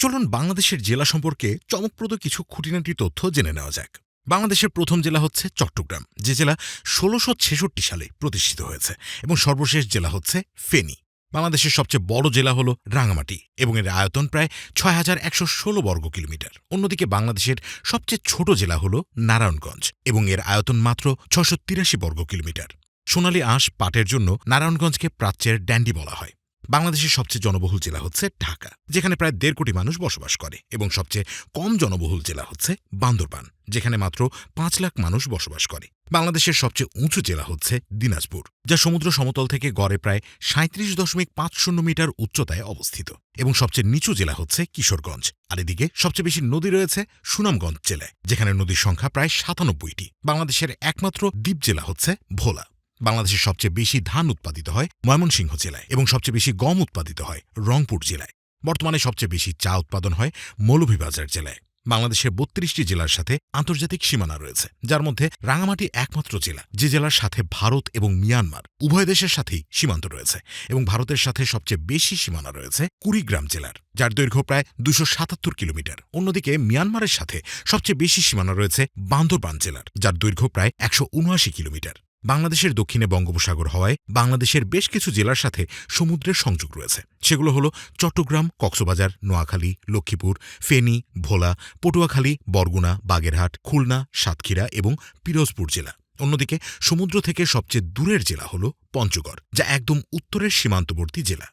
চলুন বাংলাদেশের জেলা সম্পর্কে চমকপ্রদ কিছু খুঁটিনাটি তথ্য জেনে নেওয়া যাক। বাংলাদেশের প্রথম জেলা হচ্ছে চট্টগ্রাম, যে জেলা ১৬৬৬ সালে প্রতিষ্ঠিত হয়েছে, এবং সর্বশেষ জেলা হচ্ছে ফেনী। বাংলাদেশের সবচেয়ে বড় জেলা হল রাঙামাটি এবং এর আয়তন প্রায় ৬,১১৬ বর্গ কিলোমিটার। অন্যদিকে বাংলাদেশের সবচেয়ে ছোট জেলা হল নারায়ণগঞ্জ এবং এর আয়তন মাত্র ৬৮৩ বর্গ কিলোমিটার। সোনালী আঁশ পাটের জন্য নারায়ণগঞ্জকে প্রাচ্যের ড্যান্ডি বলা হয়। বাংলাদেশের সবচেয়ে জনবহুল জেলা হচ্ছে ঢাকা, যেখানে প্রায় ১.৫ কোটি মানুষ বসবাস করে, এবং সবচেয়ে কম জনবহুল জেলা হচ্ছে বান্দরবান, যেখানে মাত্র ৫ লাখ মানুষ বসবাস করে। বাংলাদেশের সবচেয়ে উঁচু জেলা হচ্ছে দিনাজপুর, যা সমুদ্র সমতল থেকে গড়ে প্রায় ৩৭.৫০ মিটার উচ্চতায় অবস্থিত, এবং সবচেয়ে নিচু জেলা হচ্ছে কিশোরগঞ্জ। আর এদিকে সবচেয়ে বেশি নদী রয়েছে সুনামগঞ্জ জেলায়, যেখানে নদীর সংখ্যা প্রায় ৯৭টি। বাংলাদেশের একমাত্র দ্বীপ জেলা হচ্ছে ভোলা। বাংলাদেশের সবচেয়ে বেশি ধান উৎপাদিত হয় ময়মনসিংহ জেলায়, এবং সবচেয়ে বেশি গম উৎপাদিত হয় রংপুর জেলায়। বর্তমানে সবচেয়ে বেশি চা উৎপাদন হয় মৌলভীবাজার জেলায়। বাংলাদেশের ৩২টি জেলার সাথে আন্তর্জাতিক সীমানা রয়েছে, যার মধ্যে রাঙামাটি একমাত্র জেলা যে জেলার সাথে ভারত এবং মিয়ানমার উভয় দেশের সাথেই সীমান্ত রয়েছে, এবং ভারতের সাথে সবচেয়ে বেশি সীমানা রয়েছে কুড়িগ্রাম জেলার, যার দৈর্ঘ্য প্রায় ২৭৭ কিলোমিটার। অন্যদিকে মিয়ানমারের সাথে সবচেয়ে বেশি সীমানা রয়েছে বান্দরবান জেলার, যার দৈর্ঘ্য প্রায় ১৭৯ কিলোমিটার। বাংলাদেশের দক্ষিণে বঙ্গোপসাগর হওয়ায় বাংলাদেশের বেশ কিছু জেলার সাথে সমুদ্রের সংযোগ রয়েছে। সেগুলো হলো চট্টগ্রাম, কক্সবাজার, নোয়াখালী, লক্ষ্মীপুর, ফেনী, ভোলা, পটুয়াখালী, বরগুনা, বাগেরহাট, খুলনা, সাতক্ষীরা এবং পিরোজপুর জেলা। অন্যদিকে সমুদ্র থেকে সবচেয়ে দূরের জেলা হল পঞ্চগড়, যা একদম উত্তরের সীমান্তবর্তী জেলা।